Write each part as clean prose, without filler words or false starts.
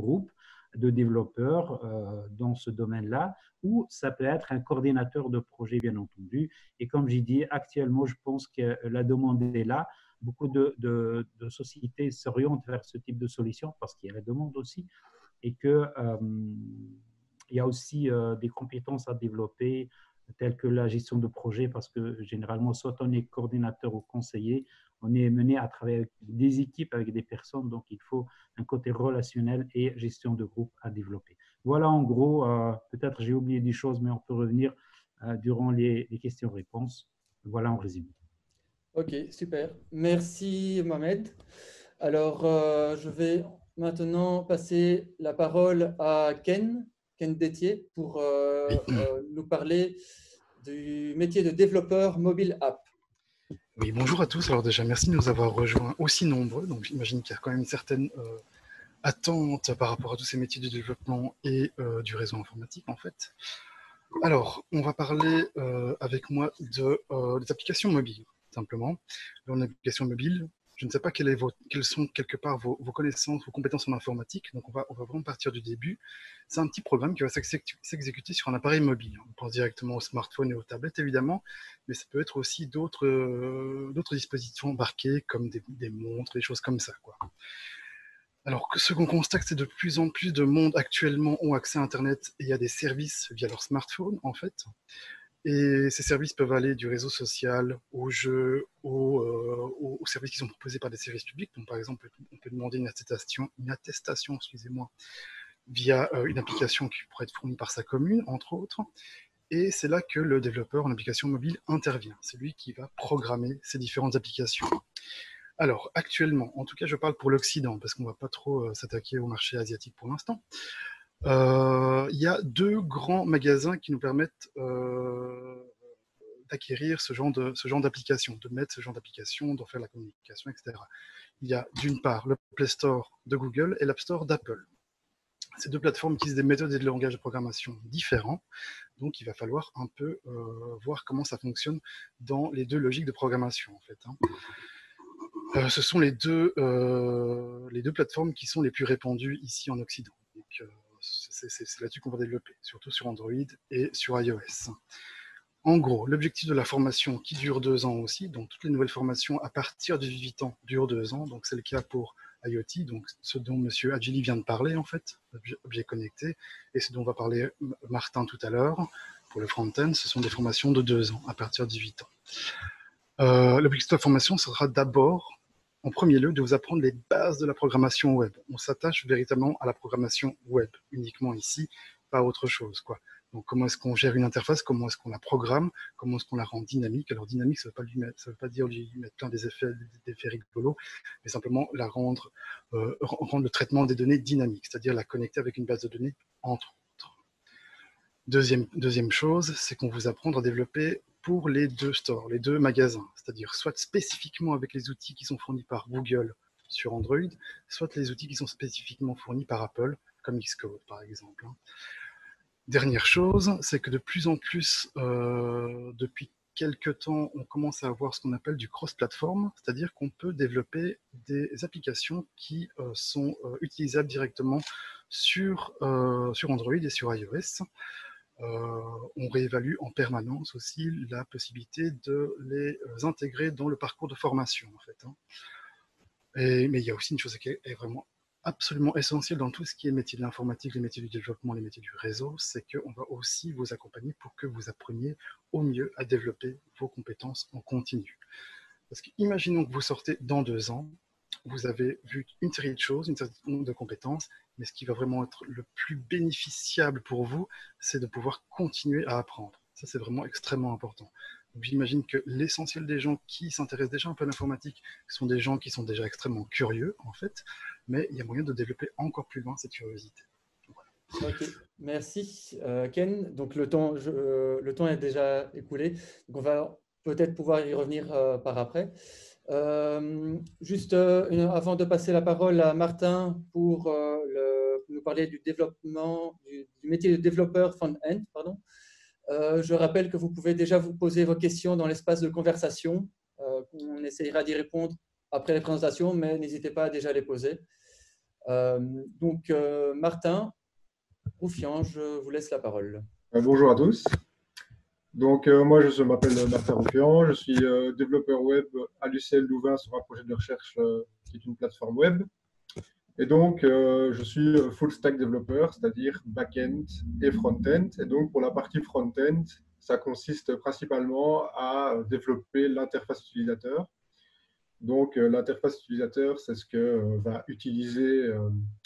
groupe de développeurs dans ce domaine-là, ou ça peut être un coordinateur de projet, bien entendu. Et comme j'ai dit, actuellement, je pense que la demande est là. Beaucoup de sociétés s'orientent vers ce type de solution parce qu'il y a la demande aussi et qu'il y a aussi des compétences à développer telles que la gestion de projet parce que généralement, soit on est coordinateur ou conseiller, on est mené à travailler avec des équipes, avec des personnes, donc il faut un côté relationnel et gestion de groupe à développer. Voilà en gros, peut-être j'ai oublié des choses, mais on peut revenir durant les questions-réponses. Voilà en résumé. Ok, super. Merci Mohamed. Alors, je vais maintenant passer la parole à Ken Détier, pour Oui. nous parler du métier de développeur mobile app. Oui, bonjour à tous. Alors déjà, merci de nous avoir rejoints aussi nombreux. Donc j'imagine qu'il y a quand même une certaine attente par rapport à tous ces métiers du développement et du réseau informatique en fait. Alors, on va parler avec moi des applications mobiles, simplement. Dans l'application mobile, je ne sais pas quelles sont quelque part vos connaissances, vos compétences en informatique, donc on va vraiment partir du début. C'est un petit programme qui va s'exécuter sur un appareil mobile. On pense directement au smartphone et aux tablettes, évidemment, mais ça peut être aussi d'autres dispositifs embarqués, comme des montres, des choses comme ça, quoi. Alors, ce qu'on constate, c'est de plus en plus de monde actuellement ont accès à Internet et il y a des services via leur smartphone, en fait. Et ces services peuvent aller du réseau social aux jeux, aux services qui sont proposés par des services publics. Donc, par exemple, on peut demander une attestation, excusez-moi, via une application qui pourrait être fournie par sa commune, entre autres. Et c'est là que le développeur en application mobile intervient. C'est lui qui va programmer ces différentes applications. Alors, actuellement, en tout cas, je parle pour l'Occident, parce qu'on ne va pas trop s'attaquer au marché asiatique pour l'instant. Il y a 2 grands magasins qui nous permettent d'acquérir ce genre d'application, de mettre ce genre d'application, d'en faire la communication, etc. Il y a d'une part le Play Store de Google et l'App Store d'Apple. Ces 2 plateformes utilisent des méthodes et des langages de programmation différents, donc il va falloir un peu voir comment ça fonctionne dans les 2 logiques de programmation, en fait, hein. Ce sont les deux plateformes qui sont les plus répandues ici en Occident. Donc, c'est là-dessus qu'on va développer, surtout sur Android et sur iOS. En gros, l'objectif de la formation qui dure 2 ans aussi, donc toutes les nouvelles formations à partir de 18 ans durent 2 ans, donc c'est le cas pour IoT, donc ce dont M. Adjili vient de parler en fait, objet connecté, et ce dont va parler Martin tout à l'heure, pour le front-end, ce sont des formations de 2 ans à partir de 18 ans. L'objectif de la formation sera d'abord, en premier lieu, de vous apprendre les bases de la programmation web. On s'attache véritablement à la programmation web, uniquement ici, pas autre chose, quoi. Donc, comment est-ce qu'on gère une interface, comment est-ce qu'on la programme, comment est-ce qu'on la rend dynamique. Alors, dynamique, ça veut pas dire lui mettre plein des effets rigolos, mais simplement la rendre le traitement des données dynamique, c'est-à-dire la connecter avec une base de données, entre autres. Deuxième chose, c'est qu'on vous apprend à développer pour les 2 stores, les 2 magasins, c'est-à-dire soit spécifiquement avec les outils qui sont fournis par Google sur Android, soit les outils qui sont spécifiquement fournis par Apple, comme Xcode par exemple. Dernière chose, c'est que de plus en plus, depuis quelques temps, on commence à avoir ce qu'on appelle du cross-platform, c'est-à-dire qu'on peut développer des applications qui sont utilisables directement sur Android et sur iOS. On réévalue en permanence aussi la possibilité de les intégrer dans le parcours de formation, en fait, hein. Mais il y a aussi une chose qui est vraiment absolument essentielle dans tout ce qui est métier de l'informatique, les métiers du développement, les métiers du réseau, c'est qu'on va aussi vous accompagner pour que vous appreniez au mieux à développer vos compétences en continu. Parce qu'imaginons que vous sortez dans 2 ans, vous avez vu une série de choses, une série de compétences, mais ce qui va vraiment être le plus bénéficiable pour vous, c'est de pouvoir continuer à apprendre. Ça, c'est vraiment extrêmement important. Donc, j'imagine que l'essentiel des gens qui s'intéressent déjà un peu à l'informatique sont des gens qui sont déjà extrêmement curieux, en fait, mais il y a moyen de développer encore plus loin cette curiosité. Voilà. Ok, merci Ken. Donc le temps est déjà écoulé. Donc on va peut-être pouvoir y revenir par après. Juste avant de passer la parole à Martin pour nous parler du développement, du métier de développeur front-end, pardon. Je rappelle que vous pouvez déjà vous poser vos questions dans l'espace de conversation. On essayera d'y répondre après les présentations, mais n'hésitez pas à déjà les poser. Donc, Martin Roufian, je vous laisse la parole. Bonjour à tous. Donc, moi, je m'appelle Martin Roufian. Je suis développeur web à l'UCL Louvain sur un projet de recherche qui est une plateforme web. Et donc, je suis full stack développeur, c'est-à-dire back-end et front-end. Et donc, pour la partie front-end, ça consiste principalement à développer l'interface utilisateur. Donc, l'interface utilisateur, c'est ce que va utiliser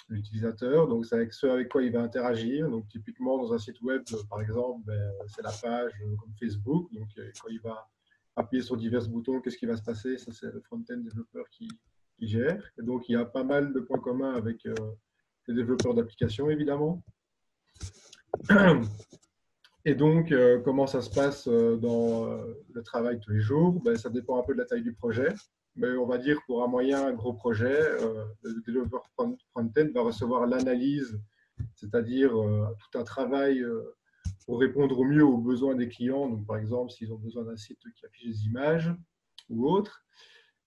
l'utilisateur. Donc, c'est avec ce avec quoi il va interagir. Donc, typiquement, dans un site web, par exemple, c'est la page comme Facebook. Donc, quand il va appuyer sur divers boutons, qu'est-ce qui va se passer? Ça, c'est le front-end développeur qui gère. Et donc, il y a pas mal de points communs avec les développeurs d'applications, évidemment. Et donc, comment ça se passe dans le travail tous les jours? Ça dépend un peu de la taille du projet. Mais on va dire pour un moyen, un gros projet, le développeur front-end va recevoir l'analyse, c'est-à-dire tout un travail pour répondre au mieux aux besoins des clients. Donc, par exemple, s'ils ont besoin d'un site qui affiche des images ou autre,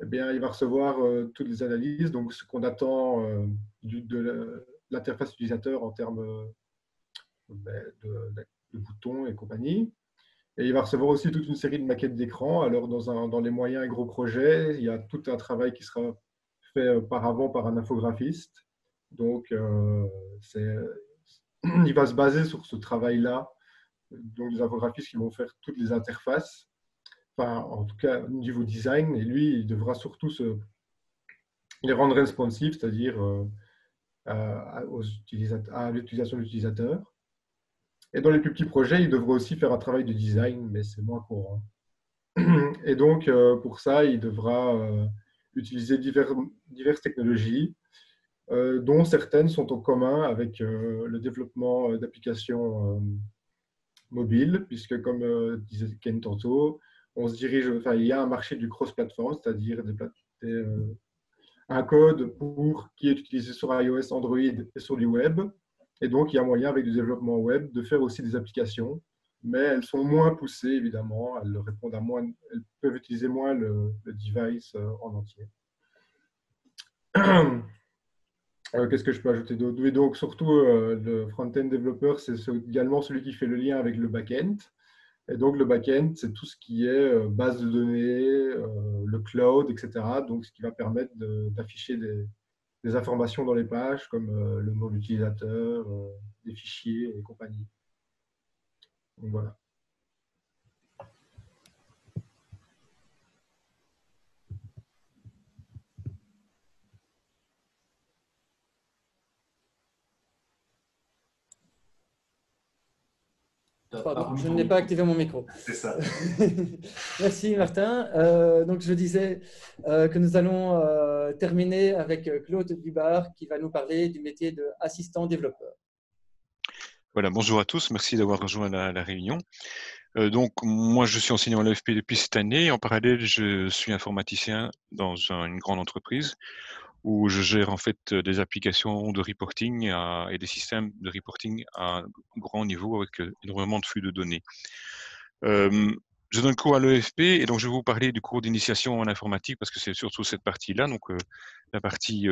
eh bien, il va recevoir toutes les analyses, donc ce qu'on attend de l'interface utilisateur en termes de boutons et compagnie. Et il va recevoir aussi toute une série de maquettes d'écran. Alors, dans les moyens et gros projets, il y a tout un travail qui sera fait auparavant par un infographiste. Donc, il va se baser sur ce travail-là. Donc, des infographistes qui vont faire toutes les interfaces, enfin, en tout cas, au niveau design. Et lui, il devra surtout les rendre responsive, c'est-à-dire à l'utilisation de l'utilisateur. Et dans les plus petits projets, il devrait aussi faire un travail de design, mais c'est moins courant. Et donc, pour ça, il devra utiliser diverses technologies, dont certaines sont en commun avec le développement d'applications mobiles, puisque comme disait Ken tantôt, il y a un marché du cross-platform, c'est-à-dire un code qui est utilisé sur iOS, Android et sur du web. Et donc, il y a moyen, avec du développement web, de faire aussi des applications, mais elles sont moins poussées, évidemment. Elles peuvent utiliser moins le device en entier. Qu'est-ce que je peux ajouter d'autre? Et donc, surtout, le front-end développeur, c'est également celui qui fait le lien avec le back-end. Et donc, le back-end, c'est tout ce qui est base de données, le cloud, etc. Donc, ce qui va permettre d'afficher des informations dans les pages, comme le nom de l'utilisateur, des fichiers et compagnie. Donc, voilà. Pardon, je n'ai pas activé mon micro. C'est ça. Merci Martin. Donc je disais que nous allons terminer avec Claude Dubar qui va nous parler du métier d'assistant développeur. Voilà, bonjour à tous, merci d'avoir rejoint la réunion. Donc moi je suis enseignant à l'AFP depuis cette année. En parallèle, je suis informaticien dans une grande entreprise où je gère en fait des applications de reporting et des systèmes de reporting à grand niveau avec énormément de flux de données. Je donne cours à l'EFP et donc je vais vous parler du cours d'initiation en informatique parce que c'est surtout cette partie-là, donc la partie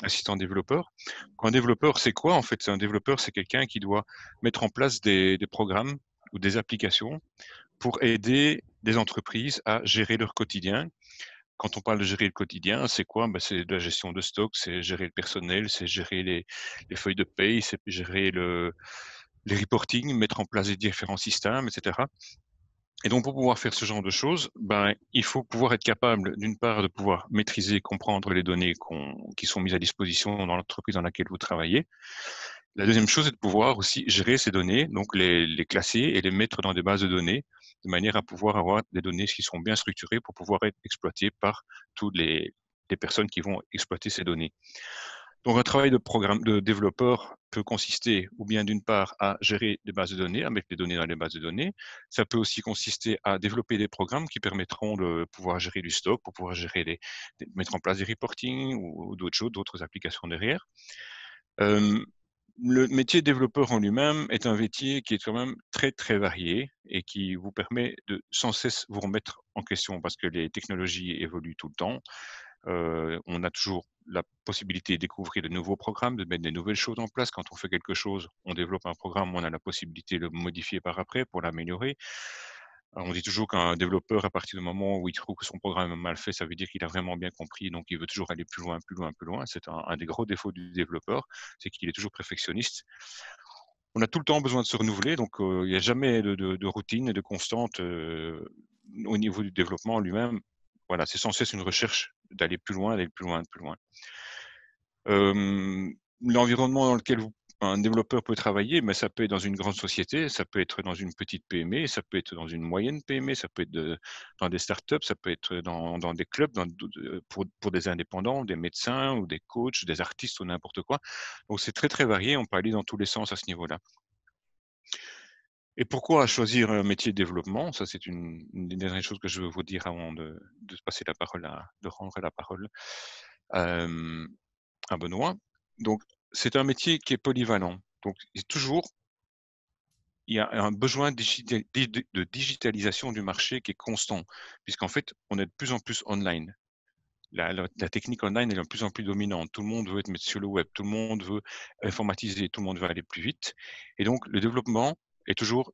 assistant développeur. Un développeur, c'est quoi en fait? Un développeur, c'est quelqu'un qui doit mettre en place des programmes ou des applications pour aider des entreprises à gérer leur quotidien. Quand on parle de gérer le quotidien, c'est quoi? C'est de la gestion de stock, c'est gérer le personnel, c'est gérer les feuilles de paye, c'est gérer les reporting, mettre en place des différents systèmes, etc. Et donc, pour pouvoir faire ce genre de choses, il faut pouvoir être capable, d'une part, de pouvoir maîtriser et comprendre les données qui sont mises à disposition dans l'entreprise dans laquelle vous travaillez. La deuxième chose est de pouvoir aussi gérer ces données, donc les classer et les mettre dans des bases de données, de manière à pouvoir avoir des données qui sont bien structurées pour pouvoir être exploitées par toutes les personnes qui vont exploiter ces données. Donc, un travail de développeur peut consister ou bien d'une part à gérer des bases de données, à mettre les données dans les bases de données. Ça peut aussi consister à développer des programmes qui permettront de pouvoir gérer du stock, pour pouvoir mettre en place des reporting ou d'autres choses, d'autres applications derrière. Le métier de développeur en lui-même est un métier qui est quand même très, très varié et qui vous permet de sans cesse vous remettre en question parce que les technologies évoluent tout le temps. On a toujours la possibilité de découvrir de nouveaux programmes, de mettre des nouvelles choses en place. Quand on fait quelque chose, on développe un programme, on a la possibilité de le modifier par après pour l'améliorer. On dit toujours qu'un développeur, à partir du moment où il trouve que son programme est mal fait, ça veut dire qu'il a vraiment bien compris, donc il veut toujours aller plus loin, plus loin, plus loin. C'est un des gros défauts du développeur, c'est qu'il est toujours perfectionniste. On a tout le temps besoin de se renouveler, donc il n'y a jamais de routine et de constante au niveau du développement lui-même. Voilà, c'est sans cesse une recherche d'aller plus loin, d'aller plus loin, plus loin. L'environnement dans lequel un développeur peut travailler, mais ça peut être dans une grande société, ça peut être dans une petite PME, ça peut être dans une moyenne PME, ça peut être dans des startups, ça peut être dans des clubs, pour des indépendants, des médecins ou des coachs, des artistes ou n'importe quoi. Donc c'est très très varié, on peut aller dans tous les sens à ce niveau-là. Et pourquoi choisir un métier de développement? Ça, c'est une des dernières choses que je veux vous dire avant de passer la parole de rendre la parole à Benoît. Donc, c'est un métier qui est polyvalent. Donc, il y a un besoin de digitalisation du marché qui est constant, puisqu'en fait, on est de plus en plus online. La technique online est de plus en plus dominante. Tout le monde veut être sur le web, tout le monde veut informatiser, tout le monde veut aller plus vite. Et donc, le développement est toujours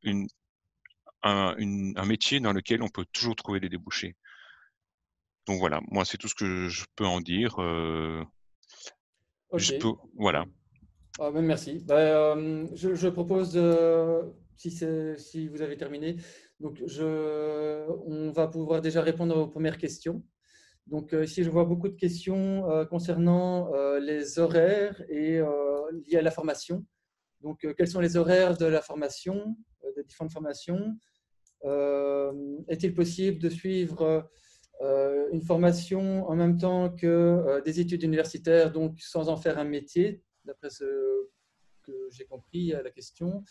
un métier dans lequel on peut toujours trouver des débouchés. Donc voilà, moi c'est tout ce que je peux en dire. Ok. Voilà. Ah, ben, merci. Je propose, si vous avez terminé, donc on va pouvoir déjà répondre aux premières questions. Donc ici, je vois beaucoup de questions concernant les horaires et liés à la formation. Donc, quels sont les horaires de la formation, des différentes formations? Est-il possible de suivre une formation en même temps que des études universitaires, donc sans en faire un métier, d'après ce que j'ai compris à la question?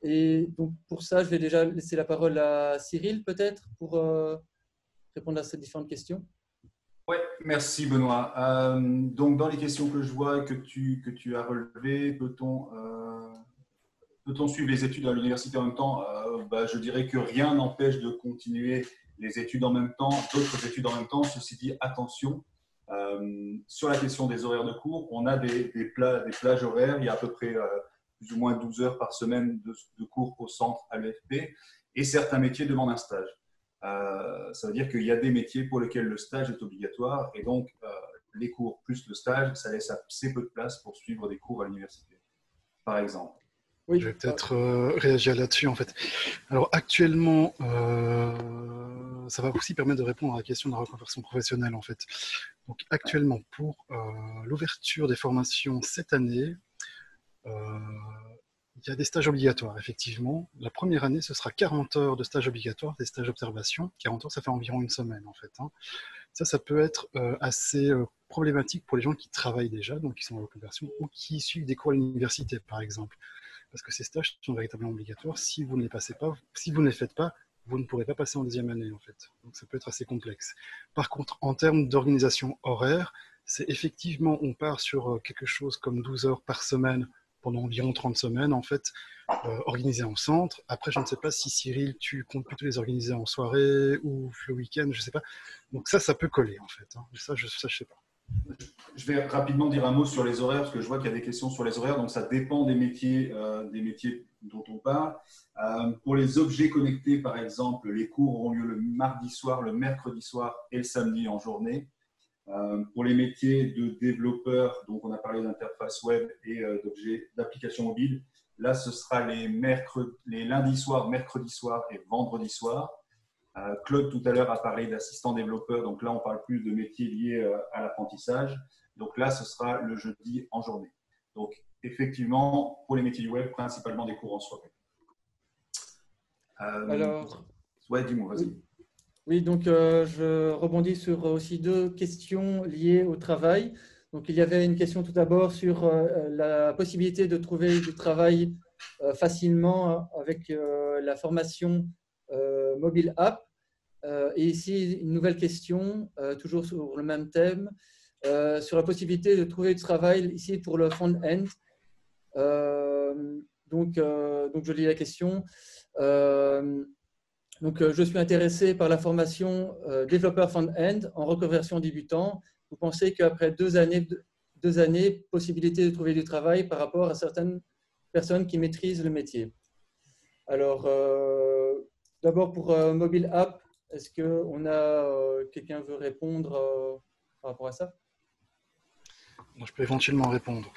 Et donc, pour ça, je vais déjà laisser la parole à Cyril, peut-être, pour répondre à ces différentes questions. Oui, merci Benoît. Donc, dans les questions que je vois que tu as relevées, peut-on suivre les études à l'université en même temps? Je dirais que rien n'empêche de continuer les études en même temps, d'autres études en même temps. Ceci dit, attention, sur la question des horaires de cours, on a des plages horaires. Il y a à peu près plus ou moins 12 heures par semaine de cours au centre à l'EFP et certains métiers demandent un stage. Ça veut dire qu'il y a des métiers pour lesquels le stage est obligatoire et donc les cours plus le stage, ça laisse assez peu de place pour suivre des cours à l'université, par exemple. Oui. Je vais peut-être réagir là-dessus en fait. Alors actuellement, ça va aussi permettre de répondre à la question de la reconversion professionnelle en fait. Donc actuellement, pour l'ouverture des formations cette année, il y a des stages obligatoires, effectivement. La première année, ce sera 40 heures de stages obligatoires, des stages d'observation. 40 heures, ça fait environ une semaine, en fait. Hein. Ça peut être assez problématique pour les gens qui travaillent déjà, donc qui sont en reconversion, ou qui suivent des cours à l'université, par exemple. Parce que ces stages sont véritablement obligatoires. Si vous ne les passez pas, si vous ne les faites pas, vous ne pourrez pas passer en deuxième année, en fait. Donc ça peut être assez complexe. Par contre, en termes d'organisation horaire, c'est effectivement, on part sur quelque chose comme 12 heures par semaine pendant environ 30 semaines, en fait, organisées en centre. Après, je ne sais pas si, Cyril, tu comptes plutôt les organiser en soirée ou le week-end, je ne sais pas. Donc ça peut coller, en fait. Hein. Ça, je ne sais pas. Je vais rapidement dire un mot sur les horaires, parce que je vois qu'il y a des questions sur les horaires. Donc, ça dépend des métiers dont on parle. Pour les objets connectés, par exemple, les cours auront lieu le mardi soir, le mercredi soir et le samedi en journée. Pour les métiers de développeurs, donc on a parlé d'interface web et d'applications mobiles, là ce sera les lundis soirs, mercredi soir et vendredi soir. Claude tout à l'heure a parlé d'assistant développeur, donc là on parle plus de métiers liés à l'apprentissage. Donc là ce sera le jeudi en journée. Donc effectivement, pour les métiers du web, principalement des cours en soirée. Alors, ouais, dis-moi, vas-y. Oui, donc je rebondis sur aussi deux questions liées au travail. Donc, il y avait une question tout d'abord sur la possibilité de trouver du travail facilement avec la formation mobile app. Et ici, une nouvelle question, toujours sur le même thème, sur la possibilité de trouver du travail ici pour le front-end. Donc, je lis la question. Donc, je suis intéressé par la formation développeur front-end en reconversion débutant vous pensez qu'après 2 années, possibilité de trouver du travail par rapport à certaines personnes qui maîtrisent le métier. Alors, d'abord pour mobile app, est-ce que quelqu'un veut répondre par rapport à ça? Je peux éventuellement répondre.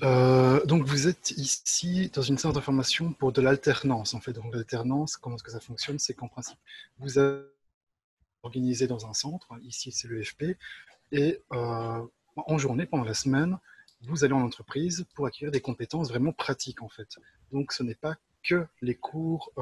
Donc, vous êtes ici dans une sorte d'information pour de l'alternance. En fait, donc l'alternance, comment est-ce que ça fonctionne? C'est qu'en principe, vous êtes organisé dans un centre. Ici, c'est le FP. Et en journée, pendant la semaine, vous allez en entreprise pour acquérir des compétences vraiment pratiques, en fait. Donc, ce n'est pas que les cours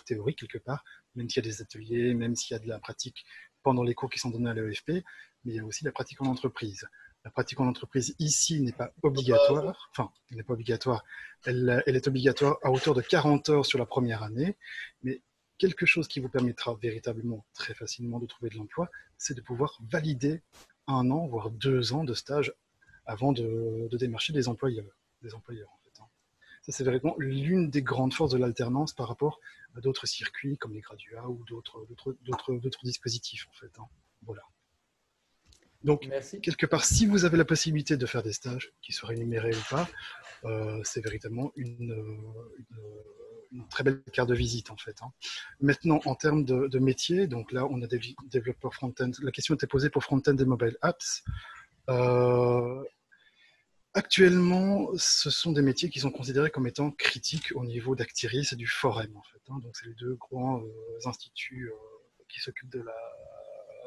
théoriques, quelque part, même s'il y a des ateliers, même s'il y a de la pratique pendant les cours qui sont donnés à l'EFP, mais il y a aussi la pratique en entreprise. La pratique en entreprise ici n'est pas obligatoire, enfin, elle n'est pas obligatoire, elle est obligatoire à hauteur de 40 heures sur la première année, mais quelque chose qui vous permettra véritablement très facilement de trouver de l'emploi, c'est de pouvoir valider 1 an, voire 2 ans de stage avant de démarcher des employeurs en fait. Ça, c'est vraiment l'une des grandes forces de l'alternance par rapport à d'autres circuits comme les graduats ou d'autres dispositifs, en fait. Voilà. Donc, merci. Quelque part, si vous avez la possibilité de faire des stages, qu'ils soient rémunérés ou pas, c'est véritablement une très belle carte de visite, en fait. Maintenant, en termes de métier, donc là, on a des développeurs front-end. La question était posée pour front-end et mobile apps. Actuellement, ce sont des métiers qui sont considérés comme étant critiques au niveau d'Actiris et du Forum, en fait. Donc, c'est les 2 grands instituts qui s'occupent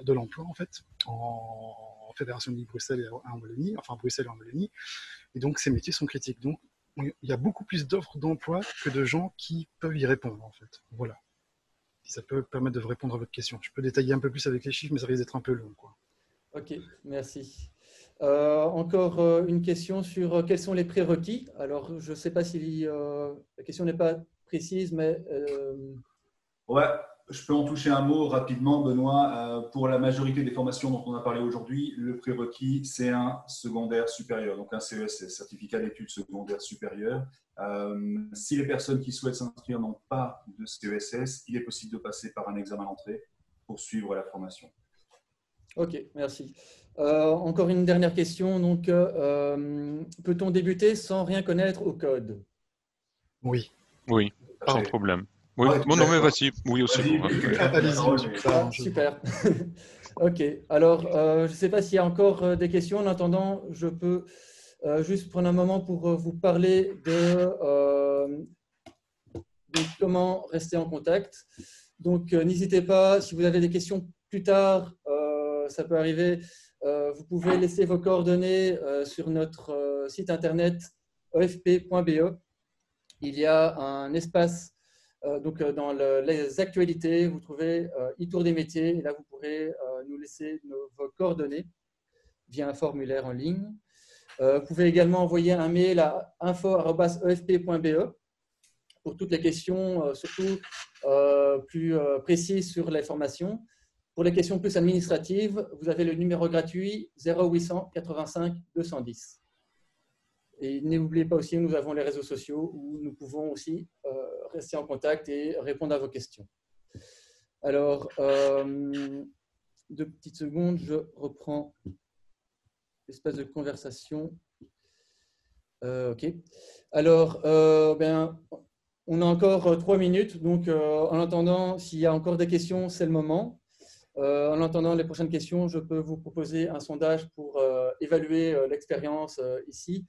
de l'emploi, en fait, en Fédération de Bruxelles et en Wallonie, enfin Bruxelles et en Wallonie. Et donc, ces métiers sont critiques. Donc, il y a beaucoup plus d'offres d'emploi que de gens qui peuvent y répondre, en fait. Voilà. Si ça peut permettre de vous répondre à votre question. Je peux détailler un peu plus avec les chiffres, mais ça risque d'être un peu long, quoi. Ok, merci. Encore une question sur quels sont les prérequis. Alors, je ne sais pas si la question n'est pas précise, mais… Ouais, je peux en toucher un mot rapidement, Benoît. Pour la majorité des formations dont on a parlé aujourd'hui, le prérequis, c'est un secondaire supérieur, donc un CESS, certificat d'études secondaires supérieures. Si les personnes qui souhaitent s'inscrire n'ont pas de CESS, il est possible de passer par un examen d'entrée pour suivre la formation. Ok, merci. Encore une dernière question. Donc, peut-on débuter sans rien connaître au code? Oui. Oui, sans problème. Oui. Ouais, Bon, non, mais vas-y. Oui, aussi. Allez-y. Super. Ok. Alors, je ne sais pas s'il y a encore des questions. En attendant, je peux juste prendre un moment pour vous parler de comment rester en contact. Donc, n'hésitez pas, si vous avez des questions plus tard, ça peut arriver, vous pouvez laisser vos coordonnées sur notre site internet ofp.be. Il y a un espace, donc dans les actualités, vous trouvez e-tour des métiers, et là vous pourrez nous laisser vos coordonnées via un formulaire en ligne. Vous pouvez également envoyer un mail à info@ofp.be pour toutes les questions, surtout plus précises sur les formations. Pour les questions plus administratives, vous avez le numéro gratuit 0800 85 210. Et n'oubliez pas aussi, nous avons les réseaux sociaux où nous pouvons aussi rester en contact et répondre à vos questions. Alors, 2 petites secondes, je reprends l'espace de conversation. Ok. Alors, on a encore 3 minutes, donc en attendant, s'il y a encore des questions, c'est le moment. En attendant les prochaines questions, je peux vous proposer un sondage pour évaluer l'expérience ici.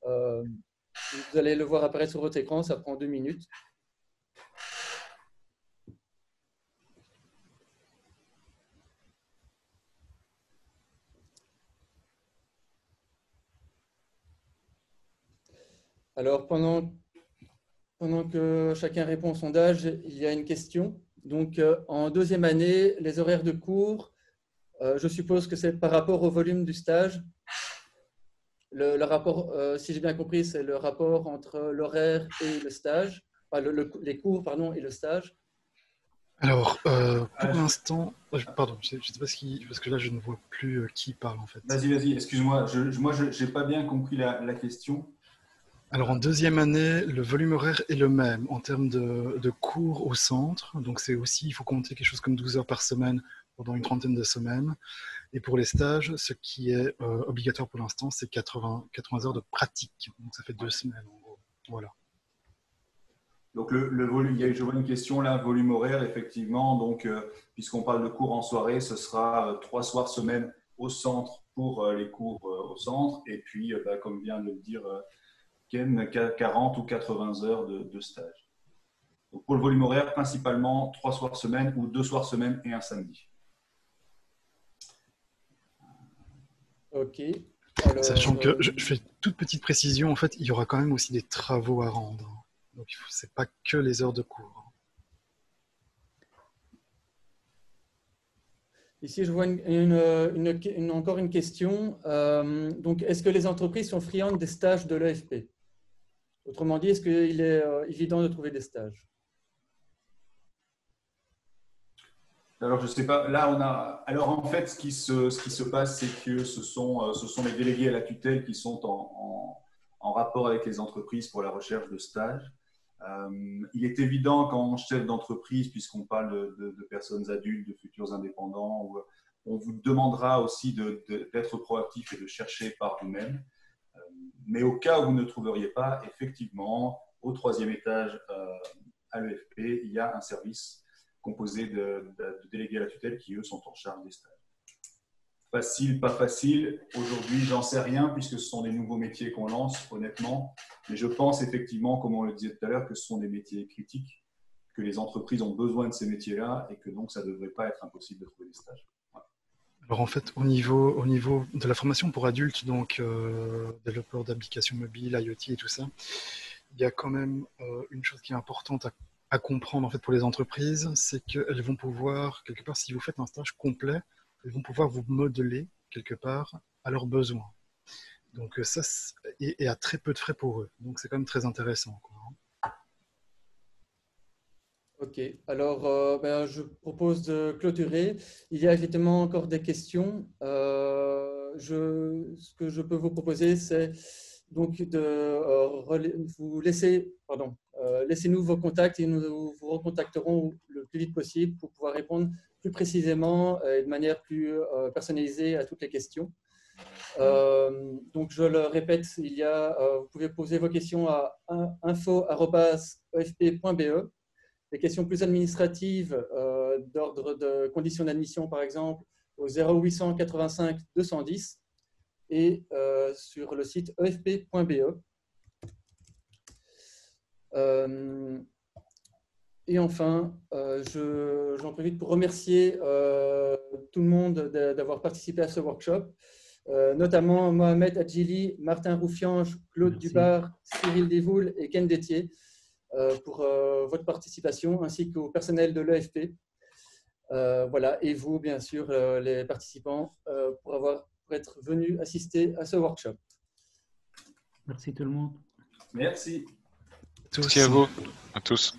Vous allez le voir apparaître sur votre écran, ça prend 2 minutes. Alors, pendant que chacun répond au sondage, il y a une question. Donc, en 2e année, les horaires de cours, je suppose que c'est par rapport au volume du stage. Le rapport, si j'ai bien compris, c'est le rapport entre l'horaire et le stage, enfin, les cours, pardon, et le stage. Alors, pour l'instant, pardon, je ne sais pas parce que là, je ne vois plus qui parle en fait. Vas-y, excuse-moi, moi, je n'ai pas bien compris la question. Alors, en 2e année, le volume horaire est le même en termes de cours au centre. Donc, c'est aussi, il faut compter quelque chose comme 12 heures par semaine pendant une 30aine de semaines. Et pour les stages, ce qui est obligatoire pour l'instant, c'est 80 heures de pratique. Donc ça fait 2 semaines en gros. Voilà. Donc le volume, je vois une question là, volume horaire, effectivement. Donc, puisqu'on parle de cours en soirée, ce sera 3 soirs semaine au centre pour les cours au centre. Et puis, comme vient de le dire Ken, 40 ou 80 heures de stage. Donc, pour le volume horaire, principalement 3 soirs semaine ou 2 soirs semaine et un samedi. Ok. Alors, sachant que je fais une toute petite précision, en fait, il y aura quand même aussi des travaux à rendre. Donc, ce n'est pas que les heures de cours. Ici, je vois encore une question. Donc, est-ce que les entreprises sont friandes des stages de l'EFP? Autrement dit, est-ce qu'il est évident de trouver des stages? Alors, je ne sais pas. Là, on a. Alors, en fait, ce qui se passe, c'est que ce sont les délégués à la tutelle qui sont en rapport avec les entreprises pour la recherche de stages. Il est évident qu'en chef d'entreprise, puisqu'on parle de personnes adultes, de futurs indépendants, où on vous demandera aussi d'être proactif et de chercher par vous-même. Mais au cas où vous ne trouveriez pas, effectivement, au 3e étage à l'EFP, il y a un service composé de délégués à la tutelle qui, eux, sont en charge des stages. Facile, pas facile. Aujourd'hui, j'en sais rien puisque ce sont des nouveaux métiers qu'on lance, honnêtement. Mais je pense effectivement, comme on le disait tout à l'heure, que ce sont des métiers critiques, que les entreprises ont besoin de ces métiers-là et que donc ça ne devrait pas être impossible de trouver des stages. Voilà. Alors en fait, au niveau de la formation pour adultes, donc développeurs d'applications mobiles, IoT et tout ça, il y a quand même une chose qui est importante à comprendre en fait pour les entreprises, c'est qu'elles vont pouvoir, quelque part, si vous faites un stage complet, elles vont pouvoir vous modeler quelque part à leurs besoins. Donc ça, et à très peu de frais pour eux. Donc c'est quand même très intéressant, quoi. Ok, alors je propose de clôturer. Il y a effectivement encore des questions. Ce que je peux vous proposer, c'est donc de vous laisser, laissez-nous vos contacts et nous vous recontacterons le plus vite possible pour pouvoir répondre plus précisément et de manière plus personnalisée à toutes les questions. Donc je le répète, vous pouvez poser vos questions à info@efp.be. Les questions plus administratives d'ordre de conditions d'admission, par exemple, au 0800 85 210 et sur le site efp.be. Et enfin, j'en profite pour remercier tout le monde d'avoir participé à ce workshop, notamment Mohamed Adjili, Martin Roufiange, Claude Dubar, Cyril Desvoules et Ken Détier pour votre participation, ainsi qu'au personnel de l'EFP. Voilà, et vous, bien sûr, les participants, pour être venus assister à ce workshop. Merci tout le monde. Merci. Merci à vous, à tous.